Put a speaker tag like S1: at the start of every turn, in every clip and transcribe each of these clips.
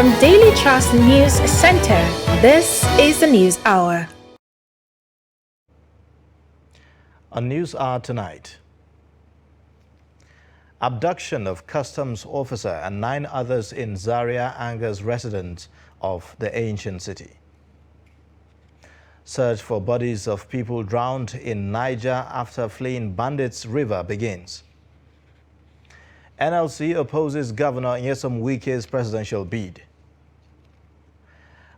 S1: From Daily Trust News Center, this is the News Hour.
S2: On News Hour tonight, abduction of customs officer and 9 others in Zaria angers residents of the ancient city. Search for bodies of people drowned in Niger after fleeing bandits river begins. NLC opposes Governor Nyesom Wike's presidential bid.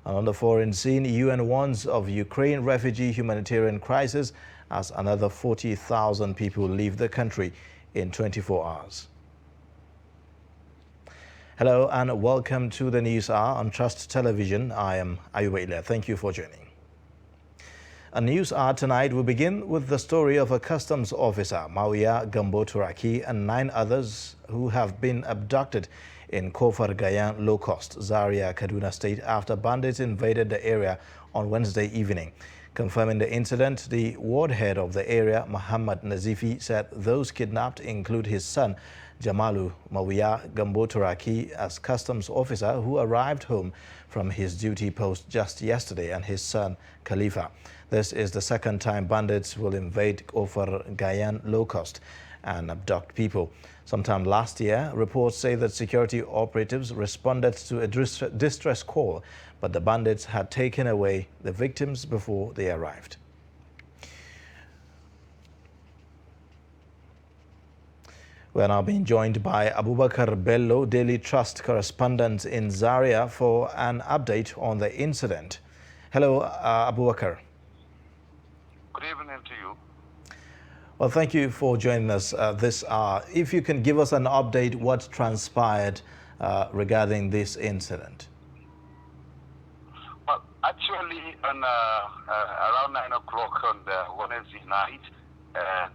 S2: And on the foreign scene, UN warns of Ukraine refugee humanitarian crisis as another 40,000 people leave the country in 24 hours. Hello and welcome to the News Hour on Trust Television. I am Ayuba Ilya. Thank you for joining. A News Hour tonight will begin with the story of a customs officer, Mawia Gambo Turaki, and 9 others who have been abducted in Kofar Gayan Low Cost, Zaria, Kaduna State after bandits invaded the area on Wednesday evening. Confirming the incident, the ward head of the area, Muhammad Nazifi, said those kidnapped include his son, Jamalu Mawia Gambo Turaki, as customs officer who arrived home from his duty post just yesterday, and his son, Khalifa. This is the second time bandits will invade Kofar Gayan Low Cost and abduct people. Sometime last year, reports say that security operatives responded to a distress call, but the bandits had taken away the victims before they arrived. We are now being joined by Abubakar Bello, Daily Trust correspondent in Zaria, for an update on the incident. Hello, Abubakar.
S3: Good evening to you.
S2: Well, thank you for joining us this hour. If you can give us an update, what transpired regarding this incident?
S3: Well, actually, on around 9 o'clock on the Wednesday night,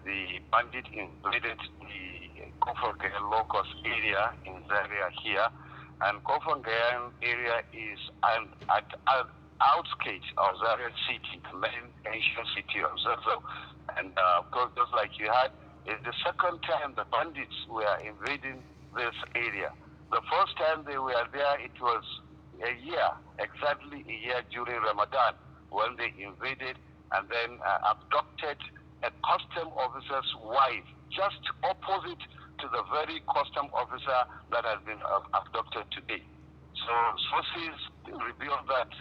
S3: the bandit invaded the Kofangayan Low Cost area in Zaria here, and Kofangayan area is at outskirts of Zaria City, the main ancient city of Zazzau. And of course, just like you had, it's the second time the bandits were invading this area. The first time they were there, it was exactly a year during Ramadan, when they invaded and then abducted a custom officer's wife, just opposite to the very custom officer that has been abducted today. So sources revealed that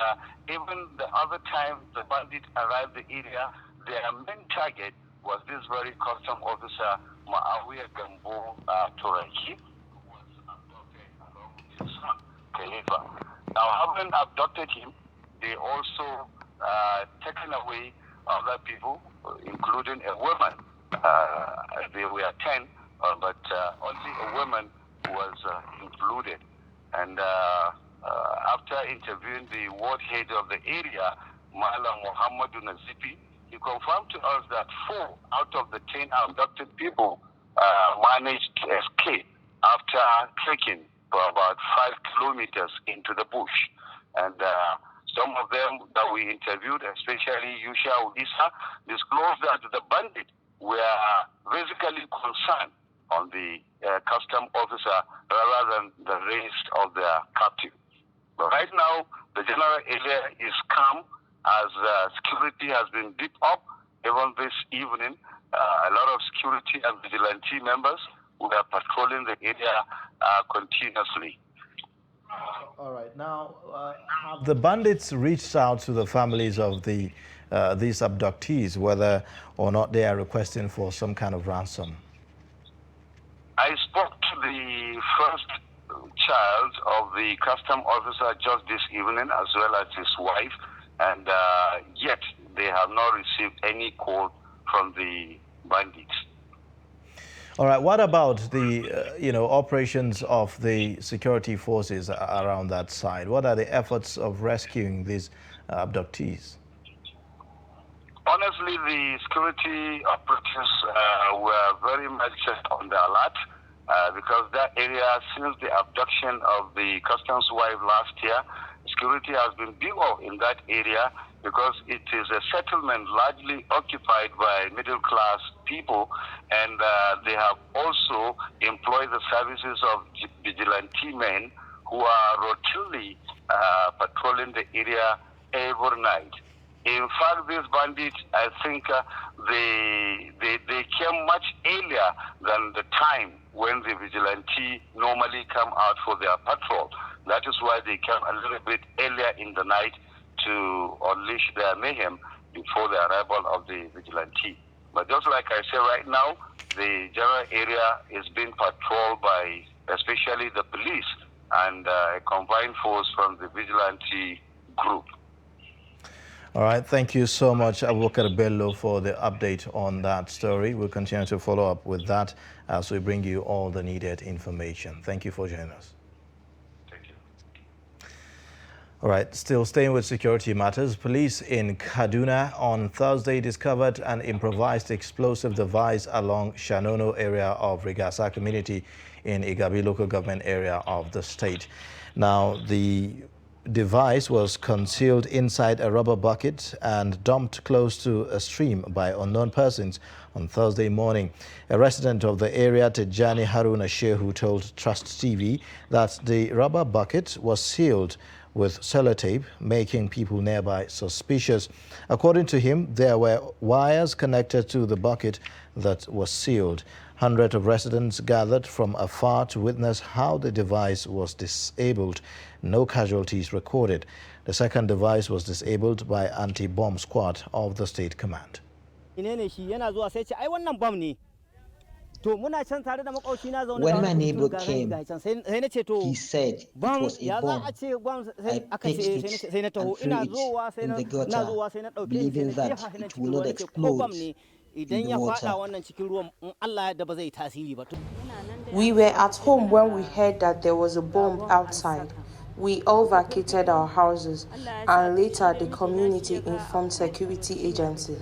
S3: even the other time the bandit arrived the area, their main target was this very custom officer, Ma'awiyah Gambo Turaki, who was abducted along with his son, Khalifa. Now, having abducted him, they also taken away other people, including a woman. They were 10, but only a woman was included. And after interviewing the ward head of the area, Mala Muhammadu Nazifi, he confirmed to us that 4 out of the 10 abducted people managed to escape after trekking for about 5 kilometers into the bush. And some of them that we interviewed, especially Yusha Udisa, disclosed that the bandits were basically concerned on the custom officer rather than the rest of their captive. But right now, the general area is calm as security has been beefed up. Even this evening, a lot of security and vigilante members who are patrolling the area continuously.
S2: All right. Now, have the bandits reached out to the families of these abductees, whether or not they are requesting for some kind of ransom?
S3: I spoke to the first child of the custom officer just this evening, as well as his wife, and yet they have not received any call from the bandits.
S2: All right. What about the operations of the security forces around that side? What are the efforts of rescuing these abductees?
S3: Honestly, the security operatives were very much on the alert because that area, since the abduction of the customs wife last year, security has been built up in that area because it is a settlement largely occupied by middle-class people, and they have also employed the services of vigilante men who are routinely patrolling the area every night. In fact, these bandits, I think they came much earlier than the time when the vigilante normally come out for their patrol. That is why they came a little bit earlier in the night to unleash their mayhem before the arrival of the vigilante. But just like I say right now, the general area is being patrolled by especially the police and a combined force from the vigilante group.
S2: All right, thank you so much, Abubakar Bello, for the update on that story. We'll continue to follow up with that as we bring you all the needed information. Thank you for joining us.
S3: Thank you.
S2: All right, still staying with security matters, police in Kaduna on Thursday discovered an improvised explosive device along Shanono area of Rigasa community in Igabi local government area of the state. Now, the device was concealed inside a rubber bucket and dumped close to a stream by unknown persons on Thursday morning. A resident of the area, Tejani Haruna Shehu, told Trust TV that the rubber bucket was sealed with sellotape, making people nearby suspicious. According to him, there were wires connected to the bucket that was sealed. Hundreds of residents gathered from afar to witness how the device was disabled. No casualties recorded. The second device was disabled by anti-bomb squad of the state command.
S4: When
S5: my neighbor came, he said it was a bomb. I picked it and threw it in the gutter, believing that it would not explode in the water.
S6: We were at home when we heard that there was a bomb outside. We all vacated our houses, and later the community informed security agencies.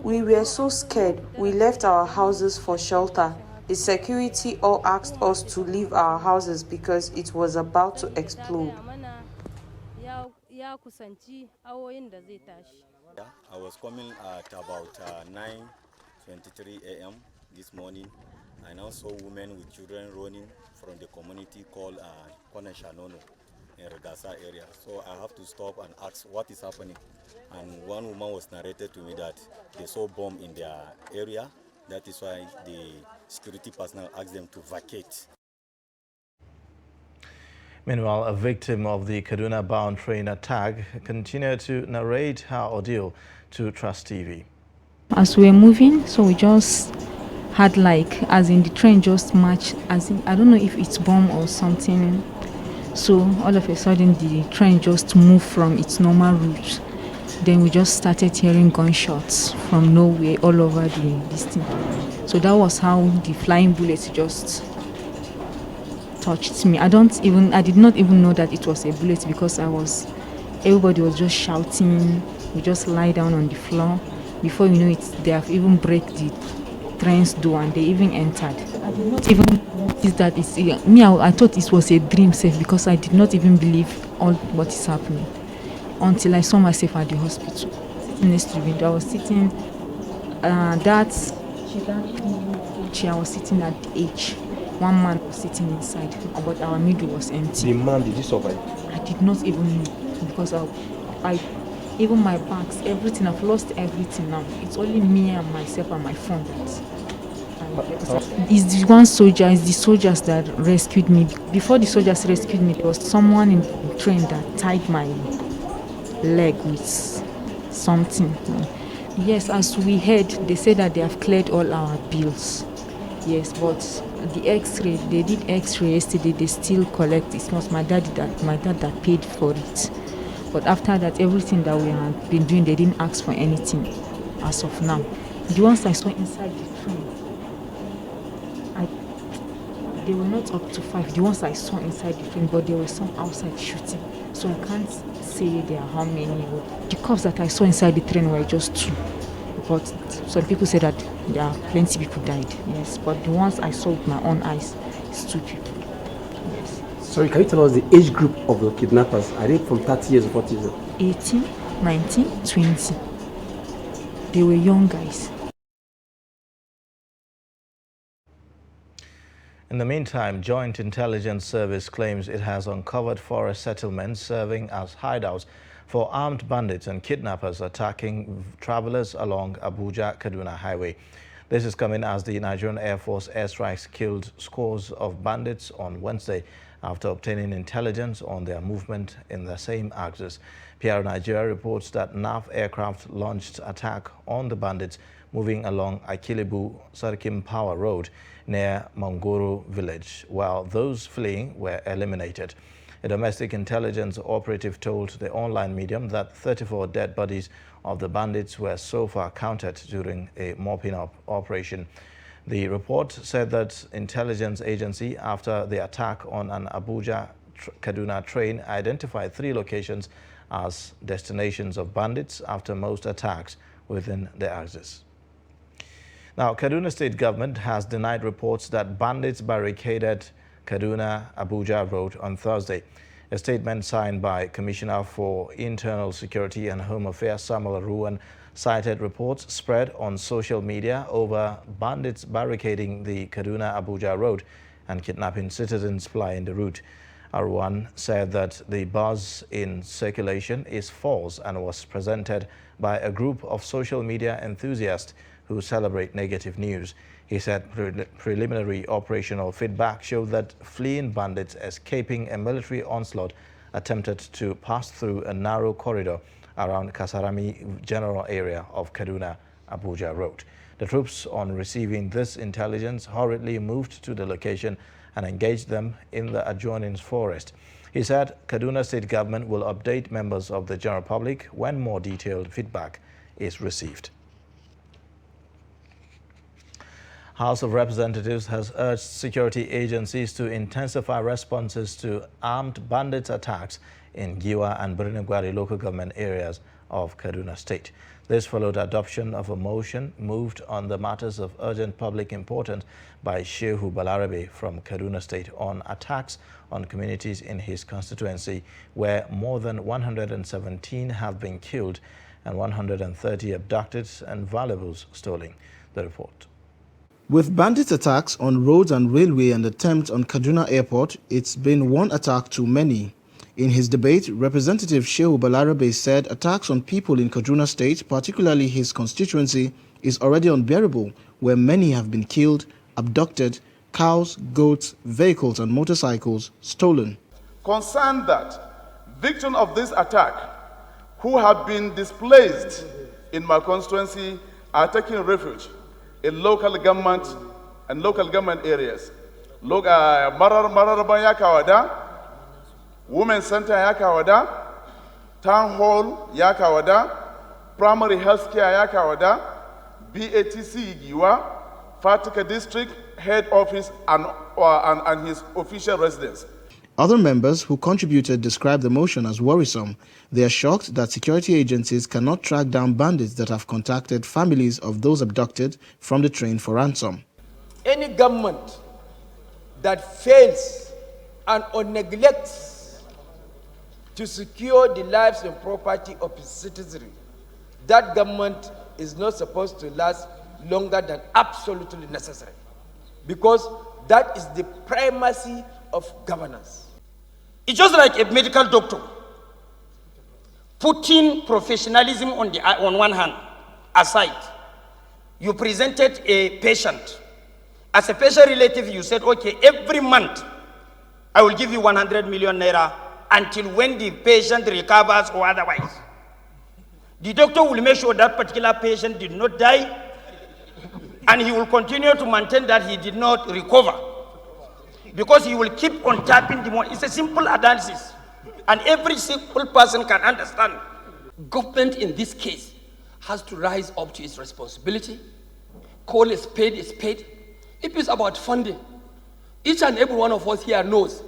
S6: We were so scared, we left our houses for shelter. The security all asked us to leave our houses because it was about to explode.
S7: I was coming at about 9:23 a.m. this morning. I now saw women with children running from the community called Kona Shanono in Regasa area. So I have to stop and ask what is happening. And one woman was narrated to me that they saw bomb in their area. That is why the security personnel asked them to vacate.
S2: Meanwhile, a victim of the Kaduna-bound train attack continued to narrate her ordeal to Trust TV.
S8: As we were moving, so we just had as in the train just marched, as in, I don't know if it's bomb or something. So all of a sudden the train just moved from its normal route. Then we just started hearing gunshots from nowhere all over this thing. So that was how the flying bullets just touched me. I did not even know that it was a bullet because everybody was just shouting. We just lie down on the floor. Before you know it, they have even break the train's door and they even entered. I did not even notice that it's me. I thought it was a dream safe because I did not even believe all what is happening until I saw myself at the hospital. Sitting next to the window, I was sitting that chair. I was sitting at the edge. One man was sitting inside, but our middle was empty.
S9: The man, did he survive?
S8: I did not even know because I even my bags, everything, I've lost everything now. It's only me and myself and my phone it's the soldiers that rescued me. Before the soldiers rescued me, there was someone in the train that tied my leg with something. Yes, as we heard, they said that they have cleared all our bills. Yes, but the x-ray, they did x-ray yesterday, they still collect. It was my dad that paid for it. But after that, everything that we have been doing, they didn't ask for anything as of now. The ones I saw inside the train, they were not up to 5. The ones I saw inside the train, but there were some outside shooting. So I can't say there are how many. The cops that I saw inside the train were just 2. But some people say that there are plenty people died. Yes, but the ones I saw with my own eyes is 2 people. Yes.
S9: Sorry, can you tell us the age group of the kidnappers? Are they from 30 years or 40 years?
S8: 18, 19, 20. They were young guys.
S2: In the meantime, Joint Intelligence Service claims it has uncovered forest settlements serving as hideouts for armed bandits and kidnappers attacking travelers along Abuja-Kaduna Highway. This is coming as the Nigerian Air Force airstrikes killed scores of bandits on Wednesday after obtaining intelligence on their movement in the same axis. PR Nigeria reports that NAF aircraft launched attack on the bandits moving along Akilibu Sarkim Power Road near Mangoro village, while those fleeing were eliminated. A domestic intelligence operative told the online medium that 34 dead bodies of the bandits were so far counted during a mopping-up operation. The report said that intelligence agency, after the attack on an Abuja-Kaduna train, identified 3 locations as destinations of bandits after most attacks within the axis. Now, Kaduna State government has denied reports that bandits barricaded Kaduna-Abuja Road on Thursday. A statement signed by Commissioner for Internal Security and Home Affairs Samuel Aruwan cited reports spread on social media over bandits barricading the Kaduna-Abuja Road and kidnapping citizens plying the route. Aruwan said that the buzz in circulation is false and was presented by a group of social media enthusiasts who celebrate negative news. He said preliminary operational feedback showed that fleeing bandits escaping a military onslaught attempted to pass through a narrow corridor around Kasarami general area of Kaduna-Abuja Road. The troops, on receiving this intelligence, hurriedly moved to the location and engaged them in the adjoining forest. He said Kaduna State government will update members of the general public when more detailed feedback is received. House of Representatives has urged security agencies to intensify responses to armed bandits attacks in Giwa and Birnin Gwari local government areas of Kaduna State. This followed adoption of a motion moved on the matters of urgent public importance by Shehu Balarabe from Kaduna State on attacks on communities in his constituency, where more than 117 have been killed and 130 abducted and valuables stolen. The report.
S4: With bandit attacks on roads and railway and attempts on Kaduna Airport, it's been one attack too many. In his debate, Representative Shehu Balarabe said attacks on people in Kaduna State, particularly his constituency, is already unbearable, where many have been killed, abducted, cows, goats, vehicles and motorcycles stolen.
S10: Concerned that victims of this attack who have been displaced in my constituency are taking refuge in local government and local government areas. Mararaba ya Kawada, Women's Center ya Kawada, Town Hall ya Kawada, Primary Health Care ya Kawada, BATC Giwa, Fatika District Head Office and his official residence.
S4: Other members who contributed described the motion as worrisome. They are shocked that security agencies cannot track down bandits that have contacted families of those abducted from the train for ransom.
S11: Any government that fails and or neglects to secure the lives and property of its citizenry, that government is not supposed to last longer than absolutely necessary, because that is the primacy of governance.
S12: It's just like a medical doctor putting professionalism on one hand aside. You presented a patient. As a patient relative, you said, okay, every month I will give you 100 million naira until when the patient recovers or otherwise. The doctor will make sure that particular patient did not die, and he will continue to maintain that he did not recover, because he will keep on tapping the money. It's a simple analysis, and every simple person can understand.
S13: Government in this case has to rise up to its responsibility. Call a spade is spade. If it's about funding, each and every one of us here knows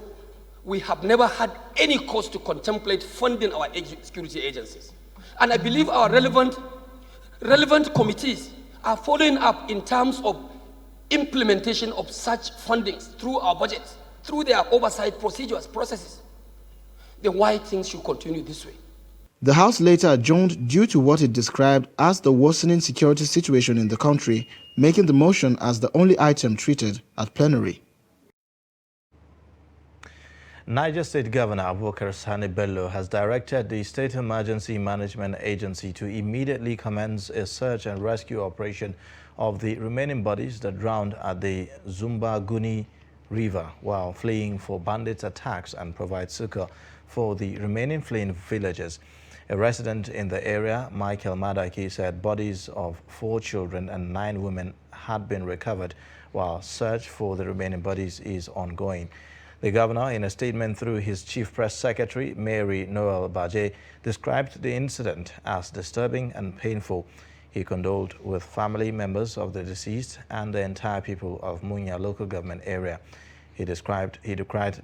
S13: we have never had any cause to contemplate funding our security agencies. And I believe our relevant committees are following up in terms of implementation of such fundings through our budgets, through their oversight processes. Then why things should continue this way?
S4: The House later adjourned due to what it described as the worsening security situation in the country, making the motion as the only item treated at plenary.
S2: Niger State Governor Abubakar Sani Bello has directed the State Emergency Management Agency to immediately commence a search and rescue operation of the remaining bodies that drowned at the Zumbaguni River while fleeing for bandits' attacks and provide succor for the remaining fleeing villagers. A resident in the area, Michael Madaki, said bodies of 4 children and 9 women had been recovered while search for the remaining bodies is ongoing. The governor, in a statement through his chief press secretary, Mary Noel Baje, described the incident as disturbing and painful. He condoled with family members of the deceased and the entire people of Munya local government area. He decried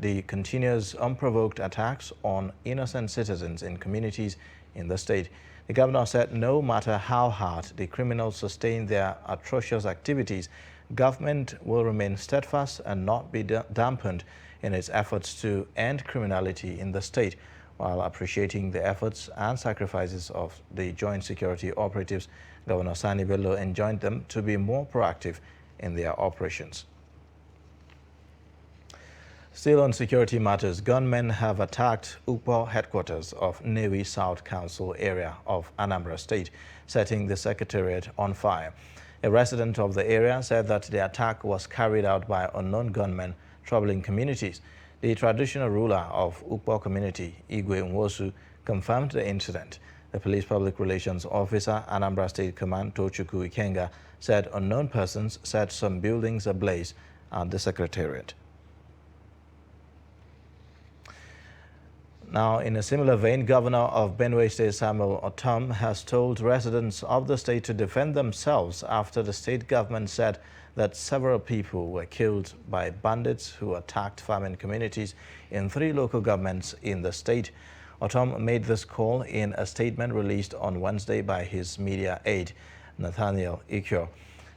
S2: the continuous unprovoked attacks on innocent citizens in communities in the state. The governor said no matter how hard the criminals sustain their atrocious activities, government will remain steadfast and not be dampened in its efforts to end criminality in the state, while appreciating the efforts and sacrifices of the joint security operatives. Governor Sani Bello enjoined them to be more proactive in their operations. Still on security matters, gunmen have attacked Ukpo headquarters of Newi South Council area of Anambra State, setting the secretariat on fire. A resident of the area said that the attack was carried out by unknown gunmen troubling communities. The traditional ruler of Ukpo community, Igwe Nwosu, confirmed the incident. The police public relations officer, Anambra State Command, Tochukwu Ikenga, said unknown persons set some buildings ablaze at the secretariat. Now, in a similar vein, Governor of Benue State Samuel Otom has told residents of the state to defend themselves after the state government said that several people were killed by bandits who attacked farming communities in 3 local governments in the state. Otom made this call in a statement released on Wednesday by his media aide, Nathaniel Ikyo,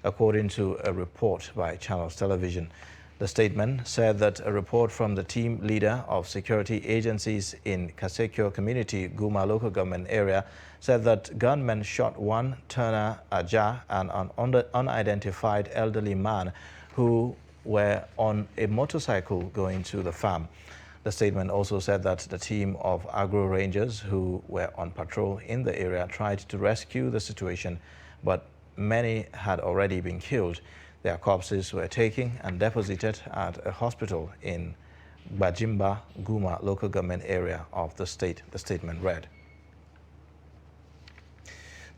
S2: according to a report by Channels Television. The statement said that a report from the team leader of security agencies in Kasekyo community, Guma local government area, said that gunmen shot one Turner Aja and an unidentified elderly man who were on a motorcycle going to the farm. The statement also said that the team of agro rangers who were on patrol in the area tried to rescue the situation, but many had already been killed. Their corpses were taken and deposited at a hospital in Bajimba, Guma local government area of the state, the statement read.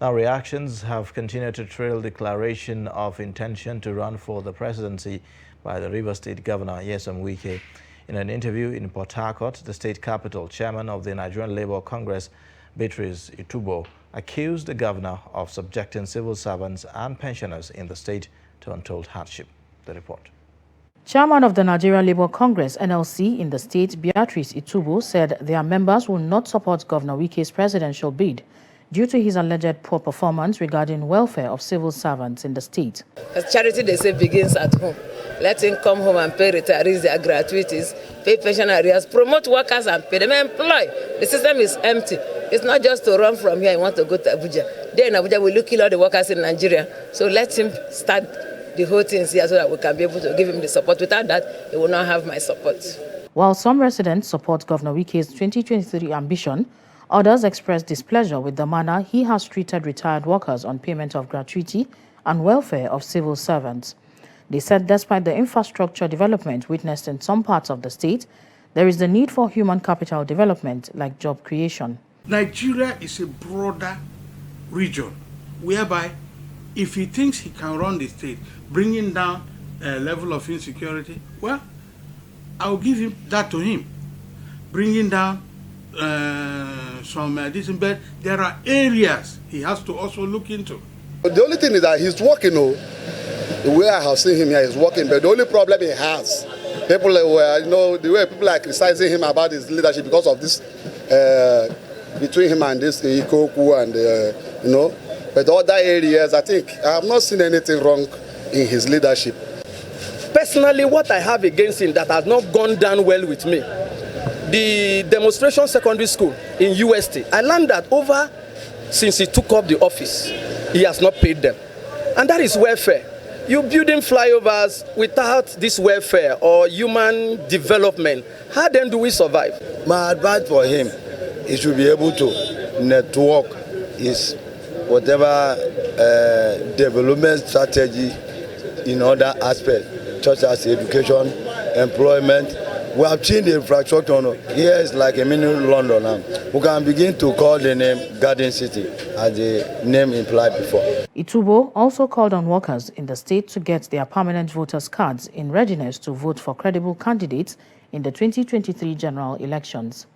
S2: Now, reactions have continued to trail declaration of intention to run for the presidency by the Rivers State Governor Nyesom Wike. In an interview in Port Harcourt, the state capital, chairman of the Nigerian Labour Congress, Beatrice Itubo, accused the governor of subjecting civil servants and pensioners in the state to untold hardship. The report.
S1: Chairman of the Nigerian Labour Congress, NLC, in the state, Beatrice Itubo, said their members will not support Governor Wike's presidential bid due to his alleged poor performance regarding welfare of civil servants in the state.
S14: Charity, they say, begins at home. Let him come home and pay retirees their gratuities, pay pension arrears, promote workers and pay them, employ. The system is empty. It's not just to run from here and want to go to Abuja. There in Abuja, we look kill all the workers in Nigeria. So let him start the whole thing here so that we can be able to give him the support. Without that, he will not have my support.
S1: While some residents support Governor Wike's 2023 ambition, others express displeasure with the manner he has treated retired workers on payment of gratuity and welfare of civil servants. They said despite the infrastructure development witnessed in some parts of the state, there is the need for human capital development like job creation.
S15: Nigeria is a broader region whereby if he thinks he can run the state, bringing down a level of insecurity, well, I'll give him that to him. Bringing down some medicine, but there are areas he has to also look into.
S16: But the only thing is that he's working, the way I have seen him here, he's working, but the only problem he has, people were, the way people are criticizing him about his leadership because of this, between him and this Ikoku and, but other areas, I think, I have not seen anything wrong in his leadership.
S13: Personally, what I have against him that has not gone down well with me, the demonstration secondary school in UST, I learned that since he took up the office, he has not paid them. And that is welfare.
S12: You building flyovers without this welfare or human development. How then do we survive?
S17: My advice for him, he should be able to network his whatever development strategy in other aspects, such as education, employment. We have changed the infrastructure. Here is like a mini London now. We can begin to call the name Garden City, as the name implied before.
S1: Itubo also called on workers in the state to get their permanent voters' cards in readiness to vote for credible candidates in the 2023 general elections.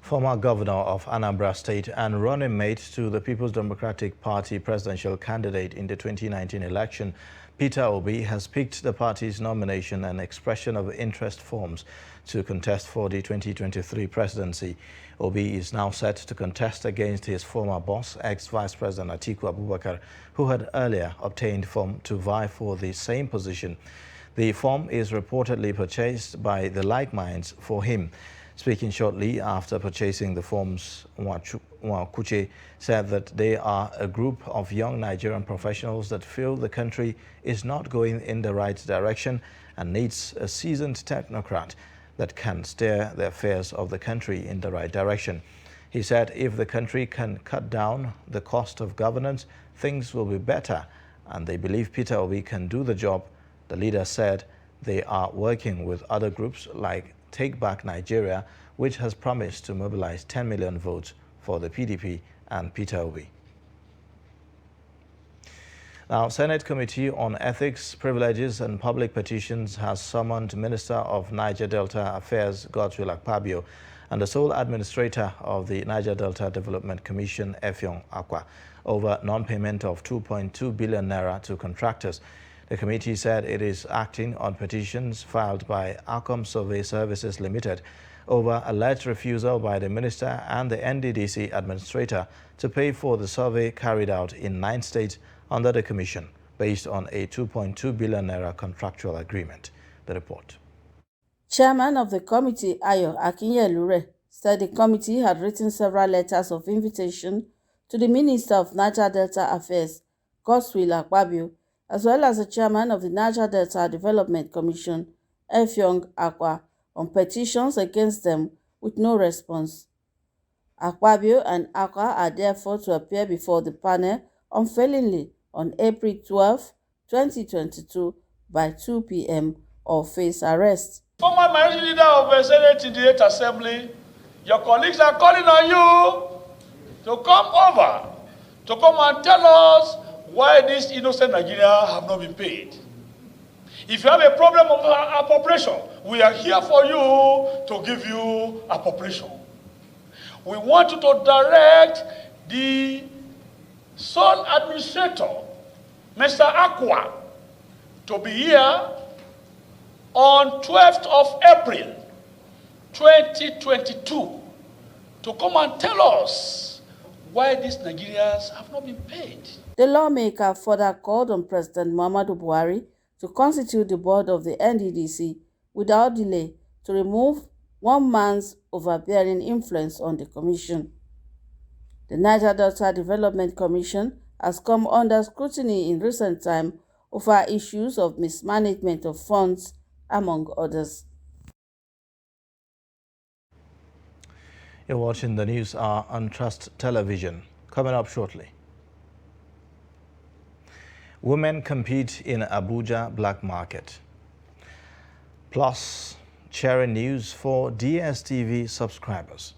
S2: Former governor of Anambra State and running mate to the People's Democratic Party presidential candidate in the 2019 election, Peter Obi, has picked the party's nomination and expression of interest forms to contest for the 2023 presidency. Obi is now set to contest against his former boss, ex-Vice President Atiku Abubakar, who had earlier obtained form to vie for the same position. The form is reportedly purchased by the like minds for him. Speaking shortly after purchasing the forms, Nwakuche said that they are a group of young Nigerian professionals that feel the country is not going in the right direction and needs a seasoned technocrat that can steer the affairs of the country in the right direction. He said if the country can cut down the cost of governance, things will be better, and they believe Peter Obi can do the job. The leader said they are working with other groups like Take Back Nigeria, which has promised to mobilize 10 million votes for the PDP and Peter Obi. Now, Senate Committee on Ethics, Privileges and Public Petitions has summoned Minister of Niger Delta Affairs Godswill Akpabio and the sole administrator of the Niger Delta Development Commission, Effiong Akwa, over non-payment of 2.2 billion naira to contractors. The committee said it is acting on petitions filed by Acom Survey Services Limited over alleged refusal by the minister and the NDDC administrator to pay for the survey carried out in 9 states under the commission, based on a 2.2 billion naira contractual agreement. The report.
S18: Chairman of the committee, Ayo Akinyelure, said the committee had written several letters of invitation to the Minister of Niger Delta Affairs, Godswill Akpabio, as well as the chairman of the Niger Delta Development Commission, Effiong Akwa, on petitions against them with no response. Akpabio and Akwa are therefore to appear before the panel unfailingly on April 12, 2022 by 2 p.m. or face arrest.
S19: Former minority leader of the Senate in the 8th Assembly, your colleagues are calling on you to come over, to come and tell us why these innocent Nigerians have not been paid. If you have a problem of appropriation, we are here for you to give you appropriation. We want you to direct the sole administrator, Mr. Akwa, to be here on 12th of April 2022 to come and tell us why these Nigerians have not been paid.
S18: The lawmaker further called on President Muhammadu Buhari to constitute the board of the NDDC without delay to remove one man's overbearing influence on the commission. The Niger Delta Development Commission has come under scrutiny in recent time over issues of mismanagement of funds, among others.
S2: You're watching the news hour on Trust Television. Coming up shortly. Women compete in Abuja black market. Plus, sharing news for DSTV subscribers.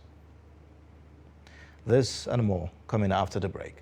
S2: This and more coming after the break.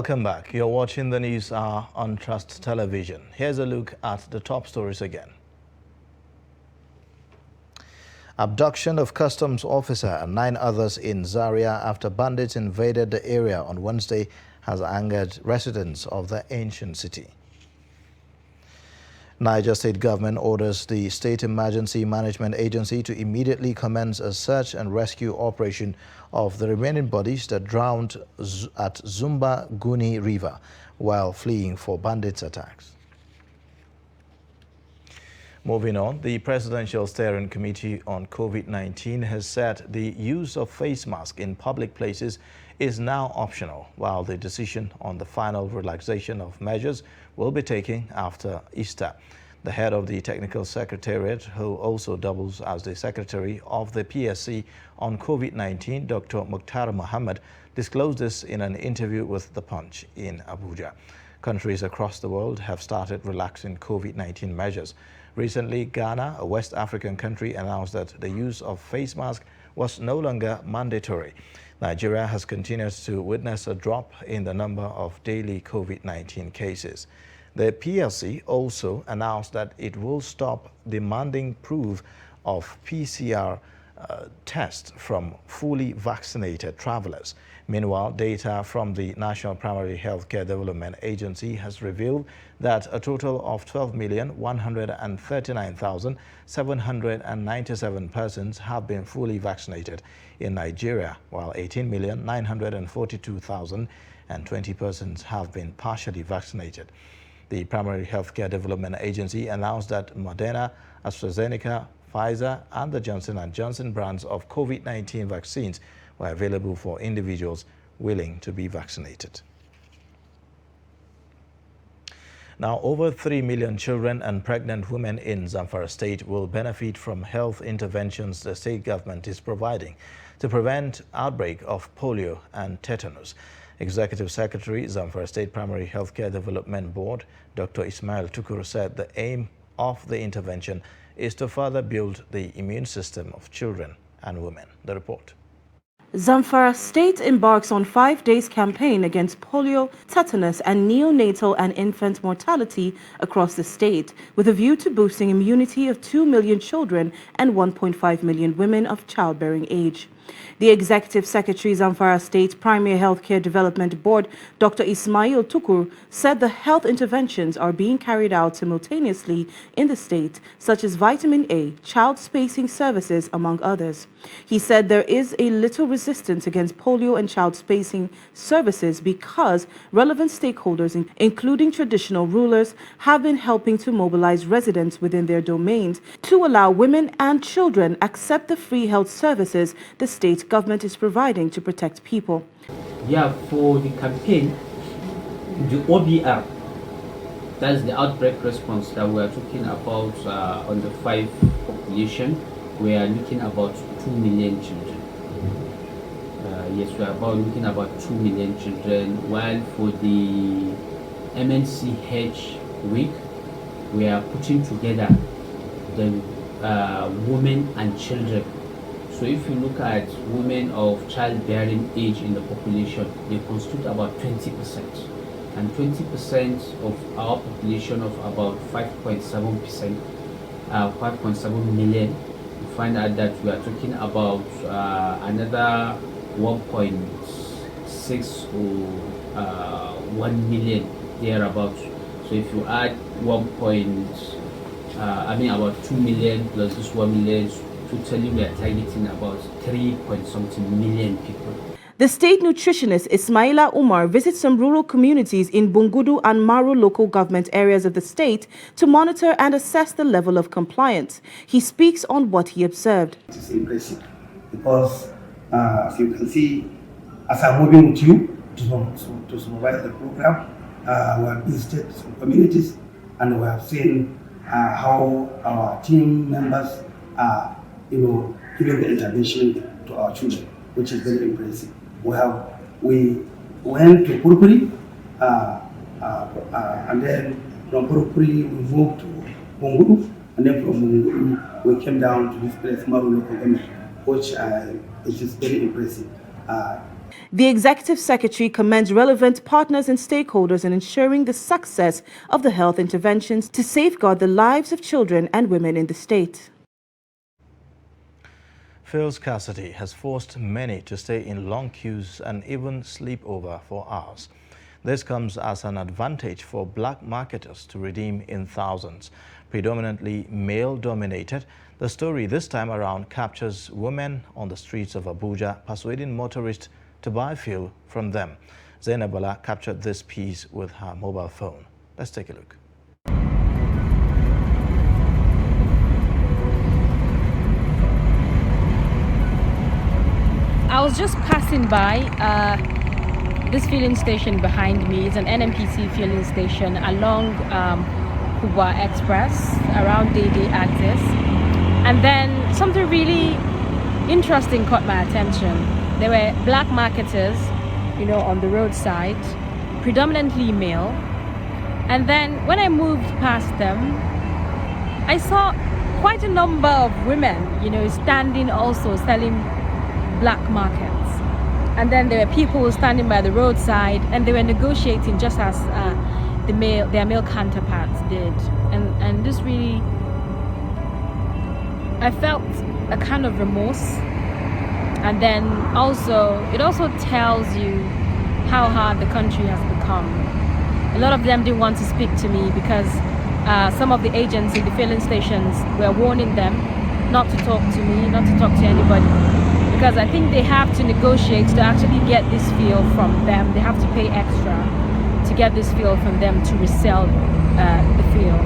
S2: Welcome back. You're watching the News Hour on Trust Television. Here's a look at the top stories again. Abduction of customs officer and 9 others in Zaria after bandits invaded the area on Wednesday has angered residents of the ancient city. Niger State government orders the State Emergency Management Agency to immediately commence a search and rescue operation of the remaining bodies that drowned at Zumba Guni River while fleeing for bandits' attacks. Moving on, the Presidential Steering Committee on COVID-19 has said the use of face masks in public places is now optional, while the decision on the final relaxation of measures will be taken after Easter. The head of the Technical Secretariat, who also doubles as the Secretary of the PSC on COVID-19, Dr. Mukhtar Mohammed, disclosed this in an interview with The Punch in Abuja. Countries across the world have started relaxing COVID-19 measures. Recently, Ghana, a West African country, announced that the use of face masks was no longer mandatory. Nigeria has continued to witness a drop in the number of daily COVID-19 cases. The PLC also announced that it will stop demanding proof of PCR tests from fully vaccinated travelers. Meanwhile, data from the National Primary Healthcare Development Agency has revealed that a total of 12,139,797 persons have been fully vaccinated in Nigeria, while 18,942,020 persons have been partially vaccinated. The Primary Healthcare Development Agency announced that Moderna, AstraZeneca, Pfizer, and the Johnson & Johnson brands of COVID-19 vaccines were available for individuals willing to be vaccinated. Now, over 3 million children and pregnant women in Zamfara State will benefit from health interventions the state government is providing to prevent outbreak of polio and tetanus. Executive Secretary, Zamfara State Primary Healthcare Development Board, Dr. Ismail Tukur, said the aim of the intervention is to further build the immune system of children and women. The report.
S20: Zamfara State embarks on 5 days campaign against polio, tetanus and neonatal and infant mortality across the state, with a view to boosting immunity of 2 million children and 1.5 million women of childbearing age. The Executive Secretary, Zamfara State Primary Healthcare Development Board, Dr. Ismail Tukur, said the health interventions are being carried out simultaneously in the state, such as vitamin A, child spacing services, among others. He said there is a little resistance against polio and child spacing services because relevant stakeholders, including traditional rulers, have been helping to mobilize residents within their domains to allow women and children accept the free health services the state government is providing to protect people.
S21: Yeah, for the campaign, the OBR, that's the outbreak response that we are talking about on the 5 population, we are looking about 2 million children. Yes, we are looking about 2 million children, while for the MNCH week, we are putting together the women and children. So if you look at women of childbearing age in the population, they constitute about 20%. And 20% of our population of about 5.7%, 5.7 million, you find out that we are talking about another 1.6 or 1 million thereabouts. So if you add about 2 million plus this 1 million, totally we are targeting about 3.something million people.
S20: The state nutritionist Ismaila Umar visits some rural communities in Bungudu and Maru local government areas of the state to monitor and assess the level of compliance. He speaks on what he observed.
S22: It is impressive because, as you can see, as I'm moving with you to supervise the program, we have visited some communities and we have seen how our team members are giving the intervention to our children, which is very impressive. We went to Purpuri, and then from Purpuri we moved to Bungudu, and then from Bungudu we came down to this place, Maru local government, which is very impressive.
S20: The Executive Secretary commends relevant partners and stakeholders in ensuring the success of the health interventions to safeguard the lives of children and women in the state.
S2: Fuel scarcity has forced many to stay in long queues and even sleep over for hours. This comes as an advantage for black marketers to redeem in thousands. Predominantly male-dominated, the story this time around captures women on the streets of Abuja persuading motorists to buy fuel from them. Zainab Bala captured this piece with her mobile phone. Let's take a look.
S3: I was just passing by this filling station behind me. It's an NNPC filling station along Kubwa Express around Dede axis. And then something really interesting caught my attention. There were black marketers, on the roadside, predominantly male. And then when I moved past them, I saw quite a number of women, standing also selling black markets. And then there were people standing by the roadside and they were negotiating just as their male counterparts did. And this really, I felt a kind of remorse. And then it also tells you how hard the country has become. A lot of them didn't want to speak to me because some of the agents in the filling stations were warning them not to talk to me, not to talk to anybody. Because I think they have to negotiate to actually get this fuel from them. They have to pay extra to get this fuel from them to resell the fuel.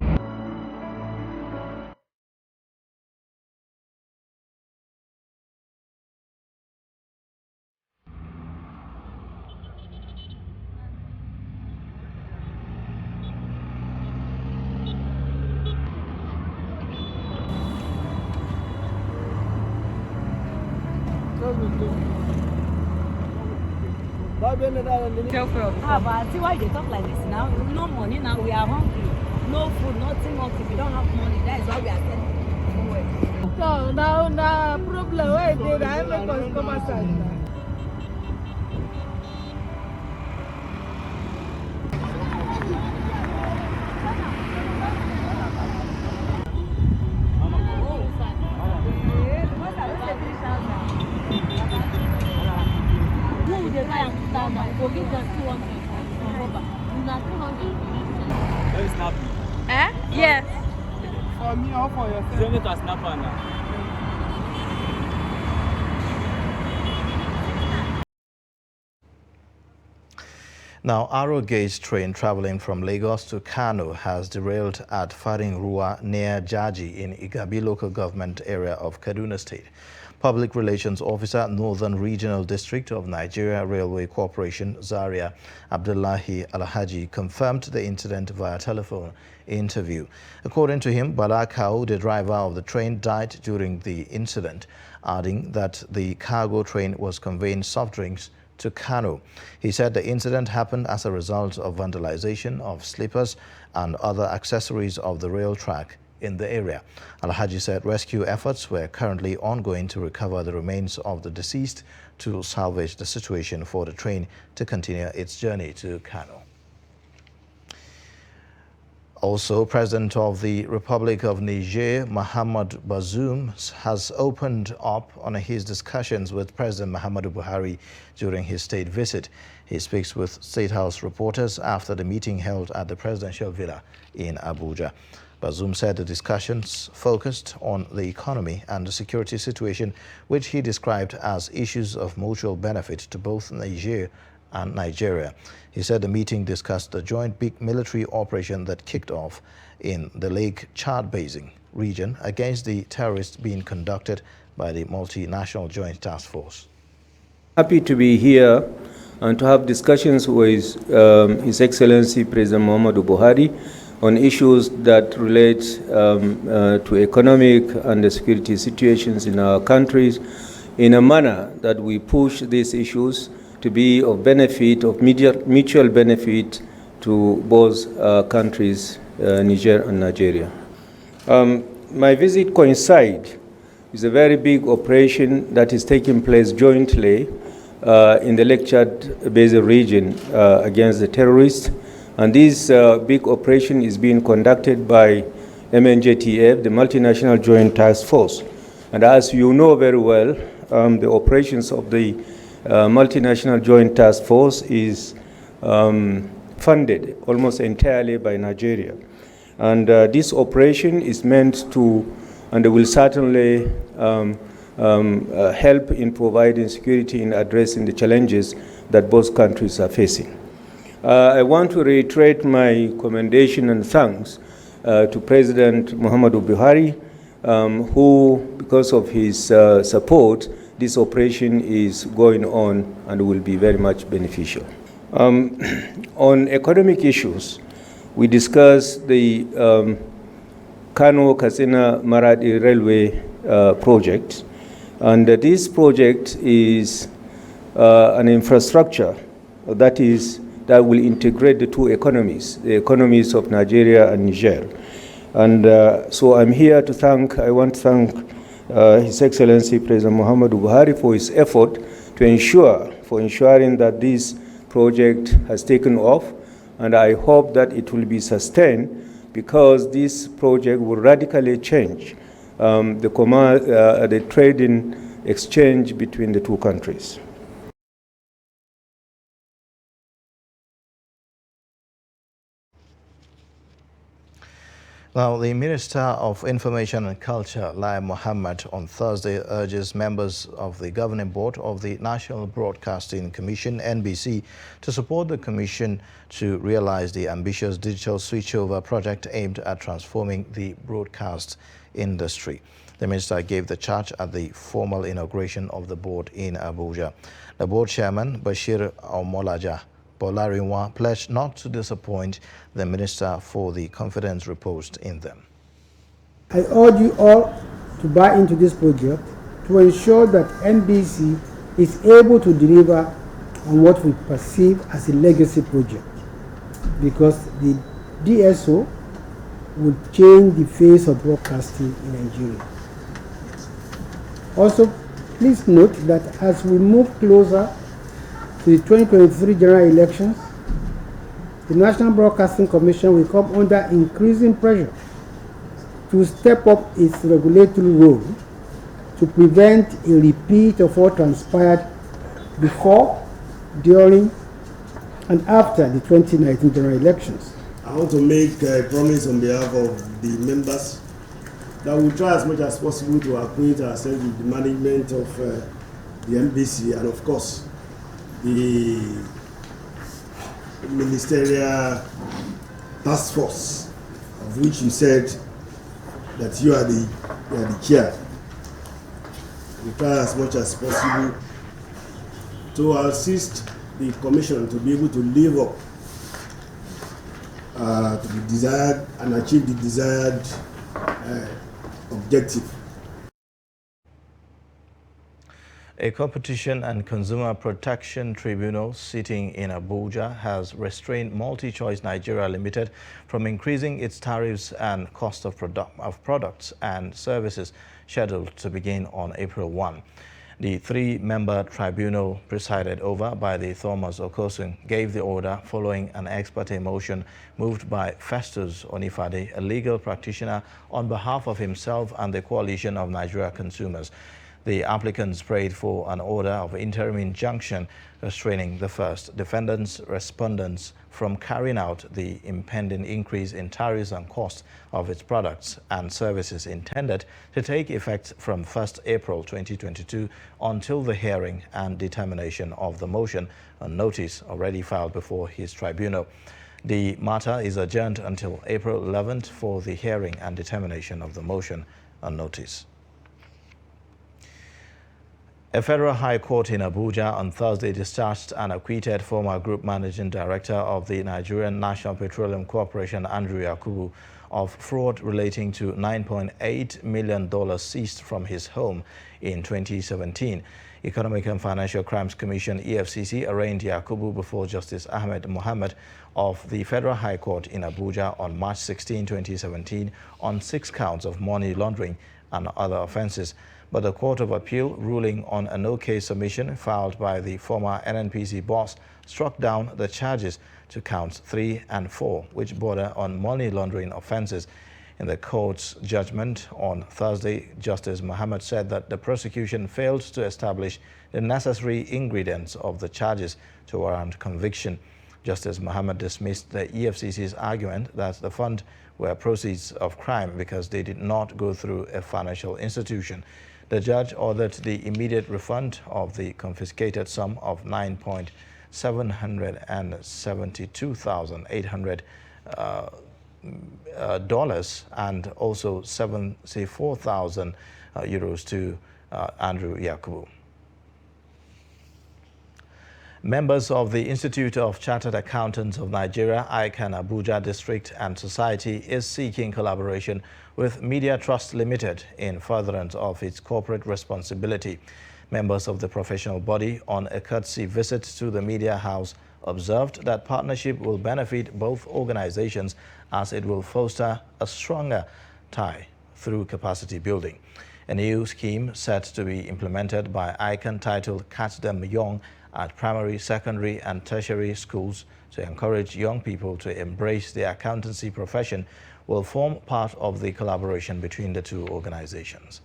S5: But see why they talk like this now? No money now, we are hungry. No food, nothing, nothing. We don't have money. That is why we are sending. So now problem where they make us come outside now.
S3: Yes.
S5: For me or for yourself?
S3: Send it to Snapper now.
S2: Now, Arrow Gauge train traveling from Lagos to Kano has derailed at Farin-Ruwa near Jaji in Igabi local government area of Kaduna State. Public Relations Officer, Northern Regional District of Nigeria Railway Corporation, Zaria Abdullahi Alhaji, confirmed the incident via telephone interview. According to him, Bala Kau, the driver of the train, died during the incident, adding that the cargo train was conveying soft drinks to Kano. He said the incident happened as a result of vandalization of sleepers and other accessories of the rail track in the area. Alhaji said rescue efforts were currently ongoing to recover the remains of the deceased to salvage the situation for the train to continue its journey to Kano. Also, President of the Republic of Niger, Mohamed Bazoum, has opened up on his discussions with President Muhammadu Buhari during his state visit. He speaks with State House reporters after the meeting held at the presidential villa in Abuja. Bazoum said the discussions focused on the economy and the security situation, which he described as issues of mutual benefit to both Niger and Nigeria. He said the meeting discussed the joint big military operation that kicked off in the Lake Chad Basin region against the terrorists being conducted by the multinational joint task force.
S23: Happy to be here and to have discussions with His Excellency President Muhammadu Buhari on issues that relate to economic and the security situations in our countries in a manner that we push these issues to be of benefit, of mutual benefit to both countries, Niger and Nigeria. My visit coincides with a very big operation that is taking place jointly in the Lake Chad Basin region against the terrorists. And this big operation is being conducted by MNJTF, the Multinational Joint Task Force. And as you know very well, the operations of the Multinational Joint Task Force is funded almost entirely by Nigeria. And this operation is meant to, and will certainly help in providing security in addressing the challenges that both countries are facing. I want to reiterate my commendation and thanks to President Muhammadu Buhari, who, because of his support, this operation is going on and will be very much beneficial. On economic issues, we discussed the Kano-Katsina-Maradi Railway project. And this project is an infrastructure that will integrate the two economies, the economies of Nigeria and Niger. And so I'm here to I want to thank His Excellency President Muhammadu Buhari for his effort to ensuring that this project has taken off, and I hope that it will be sustained, because this project will radically change the trading exchange between the two countries.
S2: Now, the Minister of Information and Culture, Lai Mohammed, on Thursday urges members of the Governing Board of the National Broadcasting Commission, NBC, to support the Commission to realize the ambitious digital switchover project aimed at transforming the broadcast industry. The minister gave the charge at the formal inauguration of the board in Abuja. The board chairman, Bashir Omolaja Bolarinwa, pledged not to disappoint the minister for the confidence reposed in them.
S6: I urge you all to buy into this project to ensure that NBC is able to deliver on what we perceive as a legacy project, because the DSO will change the face of broadcasting in Nigeria. Also, please note that as we move closer to the 2023 general elections, the National Broadcasting Commission will come under increasing pressure to step up its regulatory role to prevent a repeat of what transpired before, during, and after the 2019 general elections.
S7: I want to make a promise on behalf of the members that we'll try as much as possible to acquaint ourselves with the management of the NBC and, of course, the ministerial task force, of which you said that you are the chair. We try as much as possible to assist the commission to be able to live up to the desired and achieve the desired objective.
S2: A Competition and Consumer Protection Tribunal sitting in Abuja has restrained MultiChoice Nigeria Limited from increasing its tariffs and cost of products and services scheduled to begin on April 1. The three-member tribunal, presided over by the Thomas Okosun, gave the order following an ex parte motion moved by Festus Onifade, a legal practitioner, on behalf of himself and the Coalition of Nigeria Consumers. The applicants prayed for an order of interim injunction restraining the first defendants' respondents from carrying out the impending increase in tariffs and cost of its products and services intended to take effect from 1st April 2022 until the hearing and determination of the motion, a notice already filed before his tribunal. The matter is adjourned until April 11th for the hearing and determination of the motion, a notice. A federal high court in Abuja on Thursday discharged and acquitted former group managing director of the Nigerian National Petroleum Corporation, Andrew Yakubu, of fraud relating to $9.8 million seized from his home in 2017. Economic and Financial Crimes Commission, EFCC, arraigned Yakubu before Justice Ahmed Mohammed of the Federal High Court in Abuja on March 16, 2017, on 6 counts of money laundering and other offenses. But the Court of Appeal, ruling on a no-case submission filed by the former NNPC boss, struck down the charges to counts 3 and 4, which border on money laundering offences. In the court's judgment on Thursday, Justice Mohammed said that the prosecution failed to establish the necessary ingredients of the charges to warrant conviction. Justice Mohammed dismissed the EFCC's argument that the fund were proceeds of crime because they did not go through a financial institution. The judge ordered the immediate refund of the confiscated sum of $9,772,800 and also 74,000 euros to Andrew Yakubu. Members of the Institute of Chartered Accountants of Nigeria, ICAN Abuja District and Society is seeking collaboration with Media Trust Limited in furtherance of its corporate responsibility. Members of the professional body, on a courtesy visit to the media house, observed that partnership will benefit both organizations as it will foster a stronger tie through capacity building. A new scheme set to be implemented by ICAN titled Catch Them Young at primary, secondary and tertiary schools to encourage young people to embrace the accountancy profession will form part of the collaboration between the two organizations.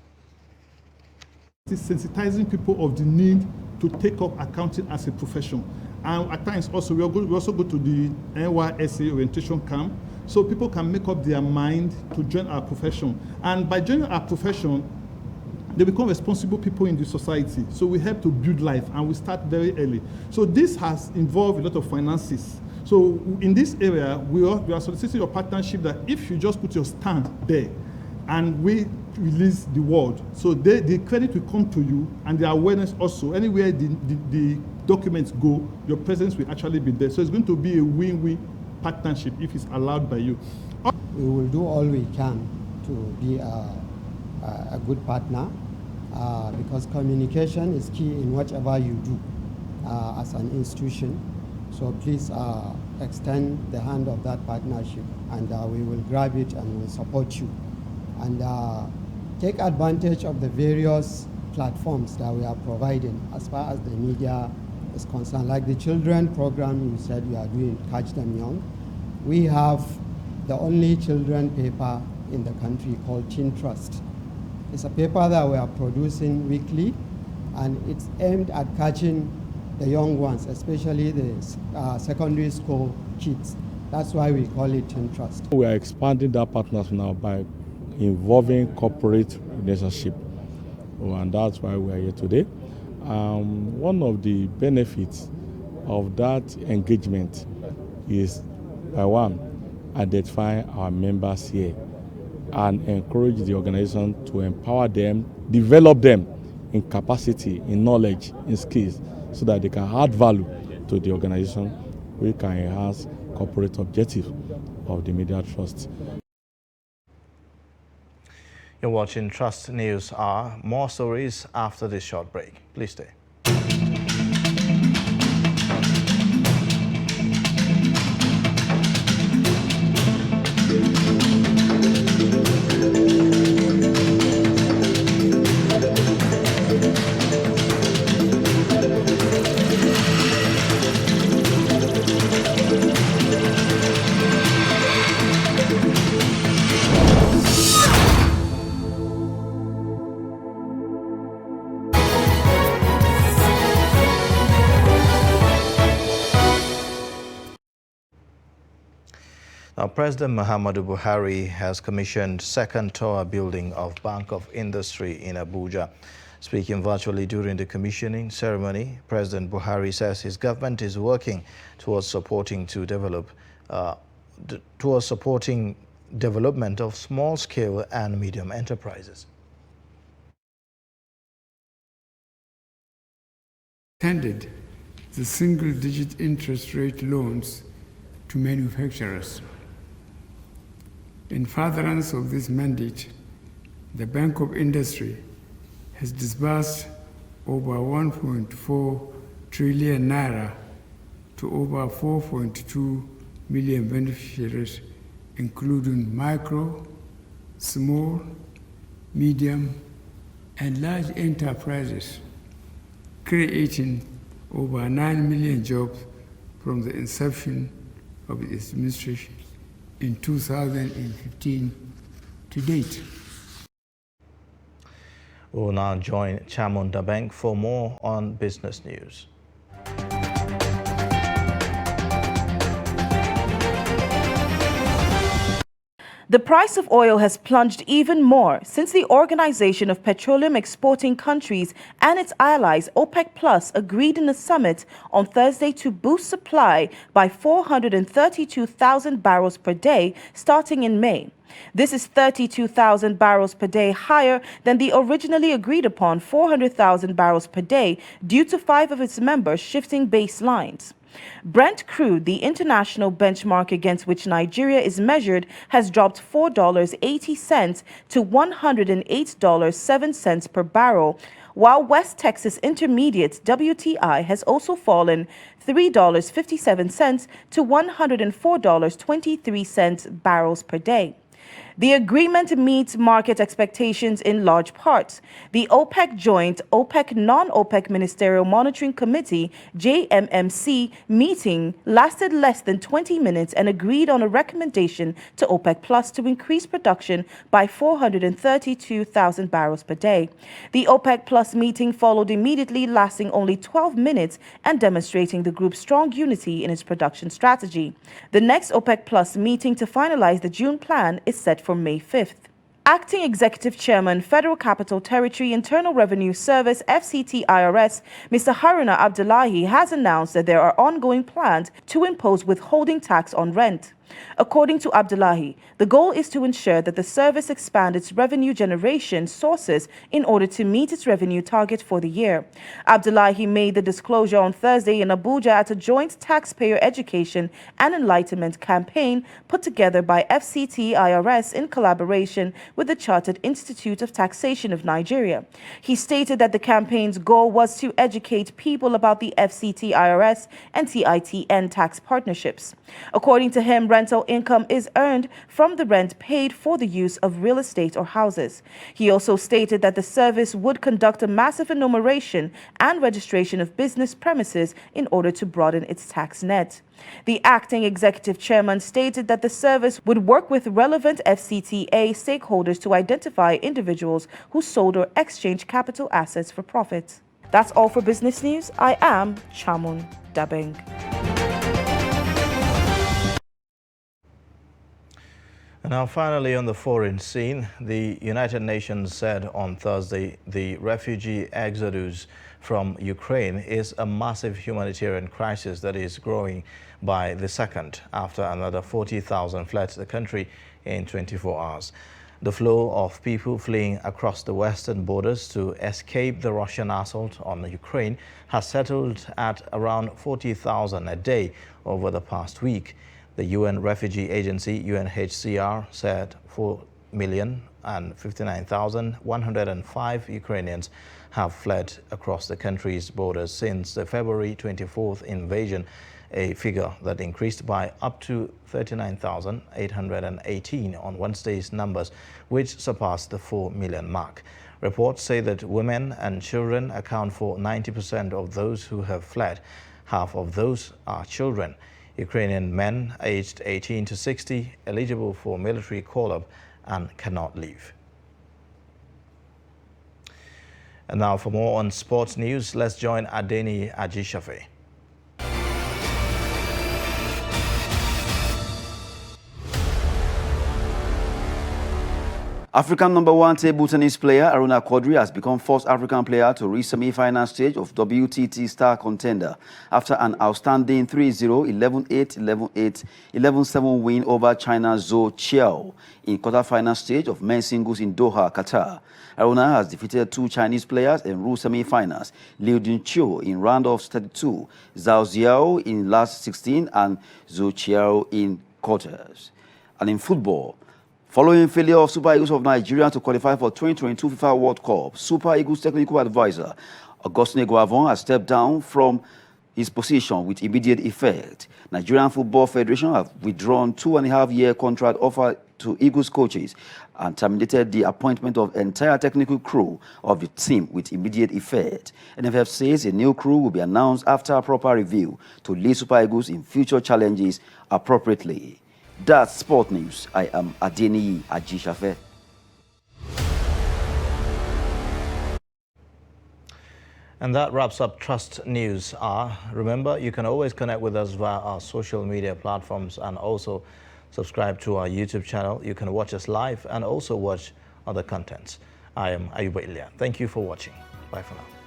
S8: It's sensitizing people of the need to take up accounting as a profession. And at times also, we also go to the NYSA orientation camp, so people can make up their mind to join our profession. And by joining our profession, they become responsible people in the society. So we help to build life, and we start very early. So this has involved a lot of finances. So in this area, we are soliciting your partnership that if you just put your stand there, and we release the word, so the credit will come to you, and the awareness also. Anywhere the documents go, your presence will actually be there. So it's going to be a win-win partnership if it's allowed by you.
S9: We will do all we can to be a good partner because communication is key in whatever you do as an institution. So please extend the hand of that partnership, and we will grab it and we'll support you. And take advantage of the various platforms that we are providing as far as the media is concerned. Like the children program you said you are doing, Catch Them Young. We have the only children paper in the country called Teen Trust. It's a paper that we are producing weekly, and it's aimed at catching the young ones, especially the secondary school kids. That's why we call it Teen Trust.
S10: We are expanding that partnership now by involving corporate relationship, and that's why we are here today. One of the benefits of that engagement is, by one, identifying our members here and encourage the organization to empower them, develop them in capacity, in knowledge, in skills, so that they can add value to the organization, which can enhance corporate objectives of the Media Trust.
S2: You're watching Trust News Hour. More stories after this short break. Please stay. Now, President Muhammadu Buhari has commissioned second tower building of Bank of Industry in Abuja. Speaking virtually during the commissioning ceremony, President Buhari says his government is working towards supporting development of small-scale and medium enterprises.
S24: Extended the single-digit interest rate loans to manufacturers. In furtherance of this mandate, the Bank of Industry has disbursed over 1.4 trillion naira to over 4.2 million beneficiaries, including micro, small, medium, and large enterprises, creating over 9 million jobs from the inception of its administration in 2015 to date.
S2: We'll now join Chamun Dabeng for more on business news.
S20: The price of oil has plunged even more since the Organization of Petroleum Exporting Countries and its allies OPEC Plus agreed in a summit on Thursday to boost supply by 432,000 barrels per day starting in May. This is 32,000 barrels per day higher than the originally agreed upon 400,000 barrels per day due to 5 of its members shifting baselines. Brent crude, the international benchmark against which Nigeria is measured, has dropped $4.80 to $108.07 per barrel, while West Texas Intermediate WTI has also fallen $3.57 to $104.23 barrels per day. The agreement meets market expectations in large part. The OPEC Joint OPEC Non-OPEC Ministerial Monitoring Committee JMMC meeting lasted less than 20 minutes and agreed on a recommendation to OPEC Plus to increase production by 432,000 barrels per day. The OPEC Plus meeting followed immediately, lasting only 12 minutes and demonstrating the group's strong unity in its production strategy. The next OPEC Plus meeting to finalize the June plan is set for May 5th. Acting Executive Chairman, Federal Capital Territory Internal Revenue Service FCT-IRS, Mr. Haruna Abdullahi has announced that there are ongoing plans to impose withholding tax on rent. According to Abdullahi, the goal is to ensure that the service expand its revenue generation sources in order to meet its revenue target for the year. Abdullahi made the disclosure on Thursday in Abuja at a joint taxpayer education and enlightenment campaign put together by FCT-IRS in collaboration with the Chartered Institute of Taxation of Nigeria. He stated that the campaign's goal was to educate people about the FCT-IRS and TITN tax partnerships. According to him, rental income is earned from the rent paid for the use of real estate or houses. He also stated that the service would conduct a massive enumeration and registration of business premises in order to broaden its tax net. The acting executive chairman stated that the service would work with relevant FCTA stakeholders to identify individuals who sold or exchanged capital assets for profit. That's all for business news. I am Chamun Dabeng.
S2: And now finally on the foreign scene, the United Nations said on Thursday the refugee exodus from Ukraine is a massive humanitarian crisis that is growing by the second after another 40,000 fled the country in 24 hours. The flow of people fleeing across the western borders to escape the Russian assault on Ukraine has settled at around 40,000 a day over the past week. The UN Refugee Agency, UNHCR, said 4,059,105 Ukrainians have fled across the country's borders since the February 24th invasion, a figure that increased by up to 39,818 on Wednesday's numbers, which surpassed the 4 million mark. Reports say that women and children account for 90% of those who have fled. Half of those are children. Ukrainian men aged 18 to 60, eligible for military call-up and cannot leave. And now for more on sports news, let's join Adeni Ajishafe.
S4: African #1 table tennis player Aruna Quadri has become first African player to reach semi-final stage of WTT Star Contender after an outstanding 3-0, 11-8, 11-8, 11-7 win over China's Zhou Qiao in quarter-final stage of men's singles in Doha, Qatar. Aruna has defeated 2 Chinese players in Ru semi-finals, Liu Dunqiu in round of 32, Zhao Xiao in last 16 and Zhou Qiao in quarters. And in football, following failure of Super Eagles of Nigeria to qualify for 2022 FIFA World Cup, Super Eagles technical advisor Augustine Guavon has stepped down from his position with immediate effect. Nigerian Football Federation have withdrawn 2.5-year contract offer to Eagles coaches and terminated the appointment of entire technical crew of the team with immediate effect. NFF says a new crew will be announced after a proper review to lead Super Eagles in future challenges appropriately. That's Sport News. I am Adeniyi Ajishafe.
S2: And that wraps up Trust News Hour. Remember, you can always connect with us via our social media platforms and also subscribe to our YouTube channel. You can watch us live and also watch other contents. I am Ayuba Ilya. Thank you for watching. Bye for now.